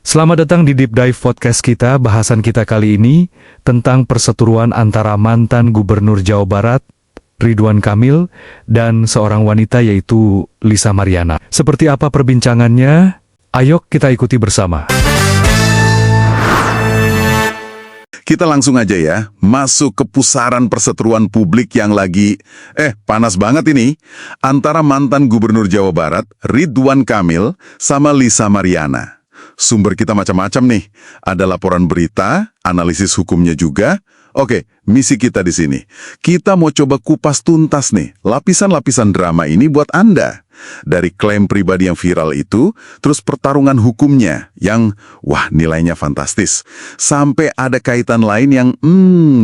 Selamat datang di Deep Dive Podcast kita. Bahasan kita kali ini tentang perseteruan antara mantan Gubernur Jawa Barat, Ridwan Kamil, dan seorang wanita yaitu Lisa Mariana. Seperti apa perbincangannya? Ayo kita ikuti bersama. Kita langsung aja ya, masuk ke pusaran perseteruan publik yang lagi, panas banget ini, antara mantan Gubernur Jawa Barat, Ridwan Kamil, sama Lisa Mariana. Sumber kita macam-macam nih, ada laporan berita, analisis hukumnya juga. Oke, misi kita di sini. Kita mau coba kupas tuntas nih, lapisan-lapisan drama ini buat Anda. Dari klaim pribadi yang viral itu, terus pertarungan hukumnya yang, wah nilainya fantastis. Sampai ada kaitan lain yang,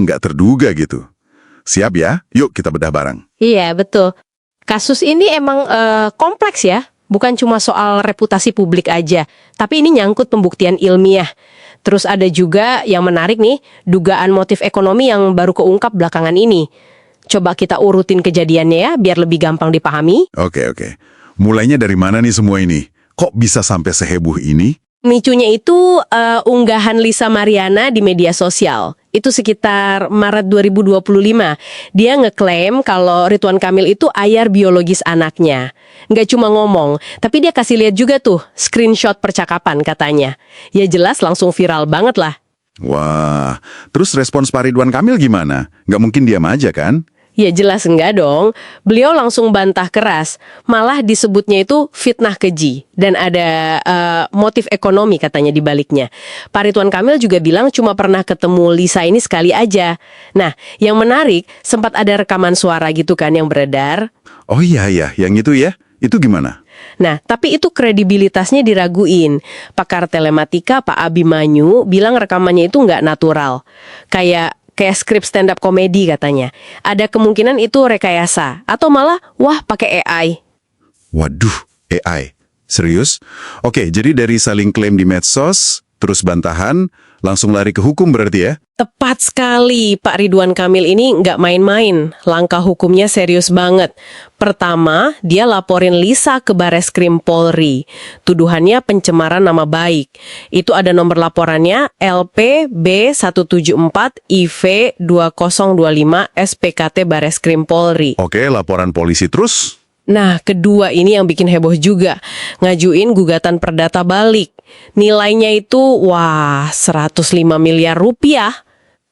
nggak terduga gitu. Siap ya? Yuk kita bedah bareng. Iya, betul. Kasus ini emang kompleks ya. Bukan cuma soal reputasi publik aja, tapi ini nyangkut pembuktian ilmiah. Terus ada juga yang menarik nih, dugaan motif ekonomi yang baru keungkap belakangan ini. Coba kita urutin kejadiannya ya, biar lebih gampang dipahami. Oke. Mulainya dari mana nih semua ini? Kok bisa sampai seheboh ini? Micunya itu unggahan Lisa Mariana di media sosial. Itu sekitar Maret 2025. Dia ngeklaim kalau Ridwan Kamil itu ayah biologis anaknya. Nggak cuma ngomong, tapi dia kasih lihat juga tuh screenshot percakapan katanya. Ya jelas langsung viral banget lah. Wah, terus respons Pak Ridwan Kamil gimana? Nggak mungkin diam aja kan? Ya jelas enggak dong. Beliau langsung bantah keras. Malah disebutnya itu fitnah keji. Dan ada motif ekonomi katanya di baliknya. Pak Ridwan Kamil juga bilang cuma pernah ketemu Lisa ini sekali aja. Nah, yang menarik sempat ada rekaman suara gitu kan yang beredar. Oh iya, yang itu ya. Itu gimana? Nah, tapi itu kredibilitasnya diraguin. Pakar telematika Pak Abimanyu bilang rekamannya itu nggak natural. Kayak skrip stand-up komedi katanya. Ada kemungkinan itu rekayasa. Atau malah, wah pakai AI. Waduh, AI. Serius? Oke, jadi dari saling klaim di medsos, terus bantahan, langsung lari ke hukum berarti ya? Tepat sekali, Pak Ridwan Kamil ini nggak main-main. Langkah hukumnya serius banget. Pertama, dia laporin Lisa ke Bareskrim Polri. Tuduhannya pencemaran nama baik. Itu ada nomor laporannya LP B174 IV 2025 SPKT Bareskrim Polri. Oke, laporan polisi terus? Nah, kedua ini yang bikin heboh juga. Ngajuin gugatan perdata balik. Nilainya itu, 105 miliar rupiah.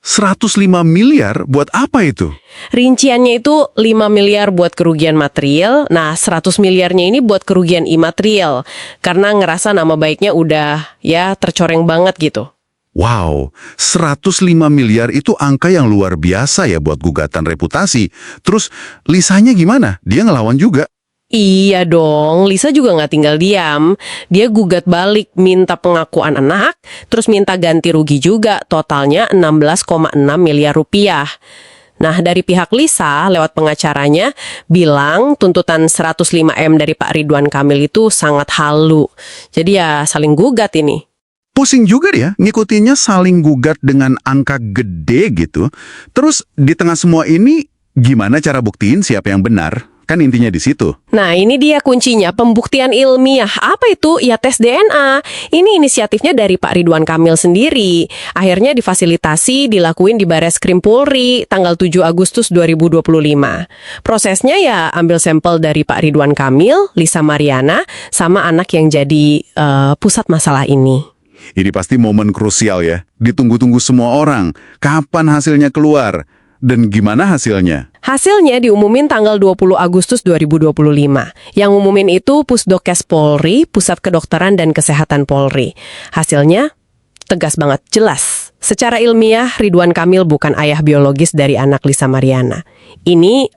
105 miliar? Buat apa itu? Rinciannya itu 5 miliar buat kerugian material, nah 100 miliarnya ini buat kerugian imaterial. Karena ngerasa nama baiknya udah tercoreng banget gitu. Wow, 105 miliar itu angka yang luar biasa ya buat gugatan reputasi. Terus Lisanya gimana? Dia ngelawan juga? Iya dong, Lisa juga nggak tinggal diam. Dia gugat balik, minta pengakuan anak, terus minta ganti rugi juga, totalnya 16,6 miliar rupiah. Nah, dari pihak Lisa, lewat pengacaranya, bilang tuntutan 105M dari Pak Ridwan Kamil itu sangat halu. Jadi ya saling gugat ini. Pusing juga dia, ngikutinnya saling gugat dengan angka gede gitu. Terus di tengah semua ini, gimana cara buktiin siapa yang benar? Kan intinya di situ. Nah, ini dia kuncinya, pembuktian ilmiah. Apa itu? Ya tes DNA. Ini inisiatifnya dari Pak Ridwan Kamil sendiri. Akhirnya difasilitasi, dilakuin di Bareskrim Polri, tanggal 7 Agustus 2025. Prosesnya ya ambil sampel dari Pak Ridwan Kamil, Lisa Mariana, sama anak yang jadi pusat masalah ini. Ini pasti momen krusial ya. Ditunggu-tunggu semua orang. Kapan hasilnya keluar? Dan gimana hasilnya? Hasilnya diumumin tanggal 20 Agustus 2025. Yang umumin itu Pusdokes Polri, Pusat Kedokteran dan Kesehatan Polri. Hasilnya tegas banget, jelas. Secara ilmiah, Ridwan Kamil bukan ayah biologis dari anak Lisa Mariana. Ini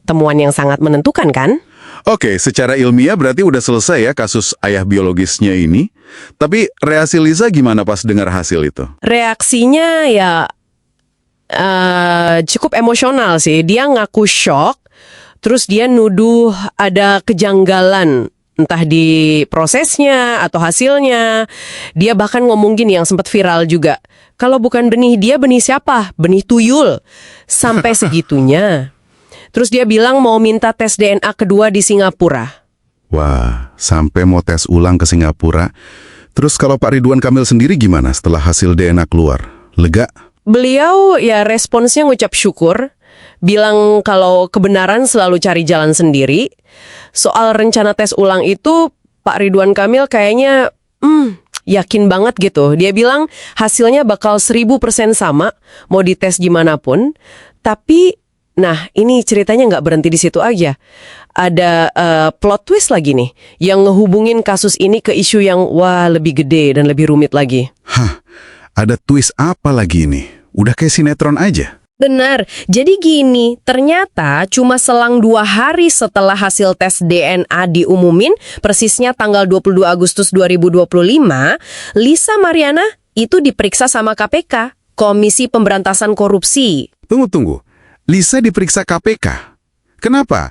temuan yang sangat menentukan kan? Oke, secara ilmiah berarti udah selesai ya kasus ayah biologisnya ini. Tapi reaksi Lisa gimana pas dengar hasil itu? Reaksinya ya cukup emosional sih. Dia ngaku shock, terus dia nuduh ada kejanggalan, entah di prosesnya atau hasilnya. Dia bahkan ngomong gini yang sempat viral juga. Kalau bukan benih dia, benih siapa? Benih tuyul. Sampai segitunya. Terus dia bilang mau minta tes DNA kedua di Singapura. Wah, sampai mau tes ulang ke Singapura. Terus kalau Pak Ridwan Kamil sendiri gimana setelah hasil DNA keluar? Lega? Beliau ya responsnya ngucap syukur, bilang kalau kebenaran selalu cari jalan sendiri. Soal rencana tes ulang itu, Pak Ridwan Kamil kayaknya yakin banget gitu. Dia bilang hasilnya bakal 1000% sama, mau dites gimana pun. Tapi, nah ini ceritanya nggak berhenti di situ aja. Ada plot twist lagi nih, yang ngehubungin kasus ini ke isu yang wah lebih gede dan lebih rumit lagi. Hah, ada twist apa lagi ini? Udah kayak sinetron aja. Benar, jadi gini, ternyata cuma selang 2 hari setelah hasil tes DNA diumumin, persisnya tanggal 22 Agustus 2025, Lisa Mariana itu diperiksa sama KPK, Komisi Pemberantasan Korupsi. Tunggu. Lisa diperiksa KPK. Kenapa?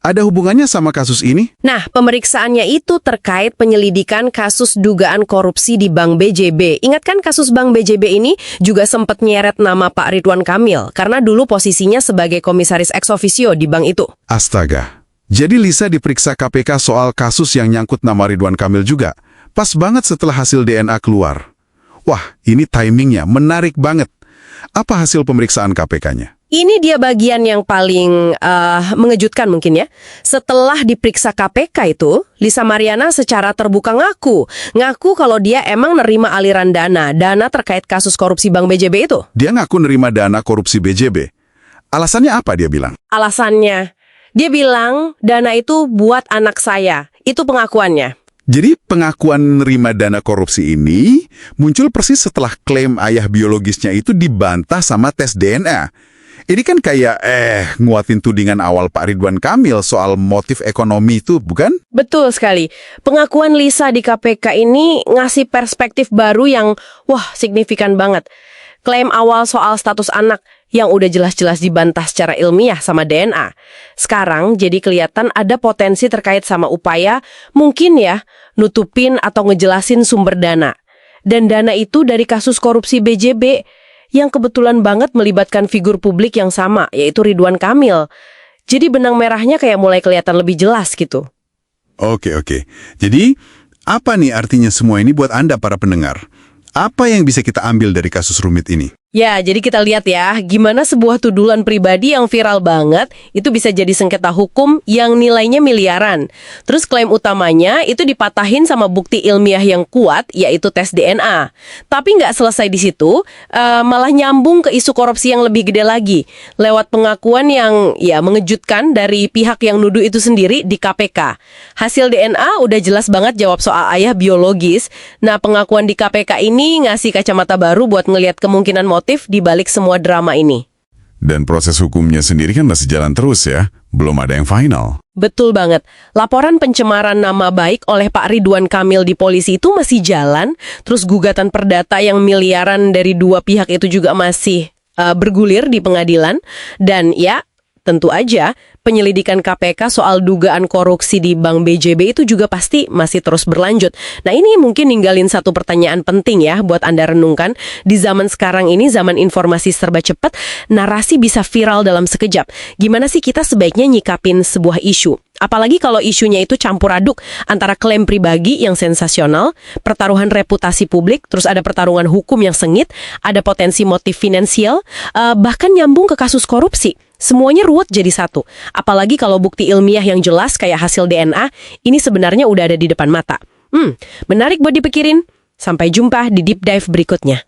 Ada hubungannya sama kasus ini? Nah, pemeriksaannya itu terkait penyelidikan kasus dugaan korupsi di Bank BJB. Ingat kan kasus Bank BJB ini juga sempat nyeret nama Pak Ridwan Kamil, karena dulu posisinya sebagai komisaris ex officio di bank itu. Astaga. Jadi Lisa diperiksa KPK soal kasus yang nyangkut nama Ridwan Kamil juga. Pas banget setelah hasil DNA keluar. Wah, ini timingnya menarik banget. Apa hasil pemeriksaan KPK-nya? Ini dia bagian yang paling mengejutkan mungkin ya. Setelah diperiksa KPK itu, Lisa Mariana secara terbuka ngaku kalau dia emang nerima aliran dana terkait kasus korupsi Bank BJB itu. Dia ngaku nerima dana korupsi BJB. Alasannya apa dia bilang? Alasannya, dia bilang dana itu buat anak saya. Itu pengakuannya. Jadi pengakuan nerima dana korupsi ini muncul persis setelah klaim ayah biologisnya itu dibantah sama tes DNA. Ini kan kayak nguatin tudingan awal Pak Ridwan Kamil soal motif ekonomi itu, bukan? Betul sekali. Pengakuan Lisa di KPK ini ngasih perspektif baru yang wah signifikan banget. Klaim awal soal status anak yang udah jelas-jelas dibantah secara ilmiah sama DNA. Sekarang jadi kelihatan ada potensi terkait sama upaya mungkin ya nutupin atau ngejelasin sumber dana. Dan dana itu dari kasus korupsi BJB yang kebetulan banget melibatkan figur publik yang sama, yaitu Ridwan Kamil. Jadi benang merahnya kayak mulai kelihatan lebih jelas gitu. Oke. Jadi, apa nih artinya semua ini buat Anda para pendengar? Apa yang bisa kita ambil dari kasus rumit ini? Ya, jadi kita lihat ya, gimana sebuah tuduhan pribadi yang viral banget, itu bisa jadi sengketa hukum yang nilainya miliaran. Terus klaim utamanya itu dipatahin sama bukti ilmiah yang kuat, yaitu tes DNA. Tapi nggak selesai di situ, malah nyambung ke isu korupsi yang lebih gede lagi, lewat pengakuan yang ya mengejutkan dari pihak yang nuduh itu sendiri di KPK. Hasil DNA udah jelas banget jawab soal ayah biologis. Nah, pengakuan di KPK ini ngasih kacamata baru buat ngelihat kemungkinan motif di balik semua drama ini. Dan proses hukumnya sendiri kan masih jalan terus ya, belum ada yang final. Betul banget. Laporan pencemaran nama baik oleh Pak Ridwan Kamil di polisi itu masih jalan, terus gugatan perdata yang miliaran dari dua pihak itu juga masih bergulir di pengadilan, dan ya tentu aja penyelidikan KPK soal dugaan korupsi di Bank BJB itu juga pasti masih terus berlanjut. Nah ini mungkin ninggalin satu pertanyaan penting ya buat Anda renungkan. Di zaman sekarang ini, zaman informasi serba cepat, narasi bisa viral dalam sekejap. Gimana sih kita sebaiknya nyikapin sebuah isu? Apalagi kalau isunya itu campur aduk antara klaim pribadi yang sensasional, pertaruhan reputasi publik, terus ada pertarungan hukum yang sengit, ada potensi motif finansial, bahkan nyambung ke kasus korupsi. Semuanya ruwet jadi satu. Apalagi kalau bukti ilmiah yang jelas kayak hasil DNA, ini sebenarnya udah ada di depan mata. Menarik buat dipikirin. Sampai jumpa di Deep Dive berikutnya.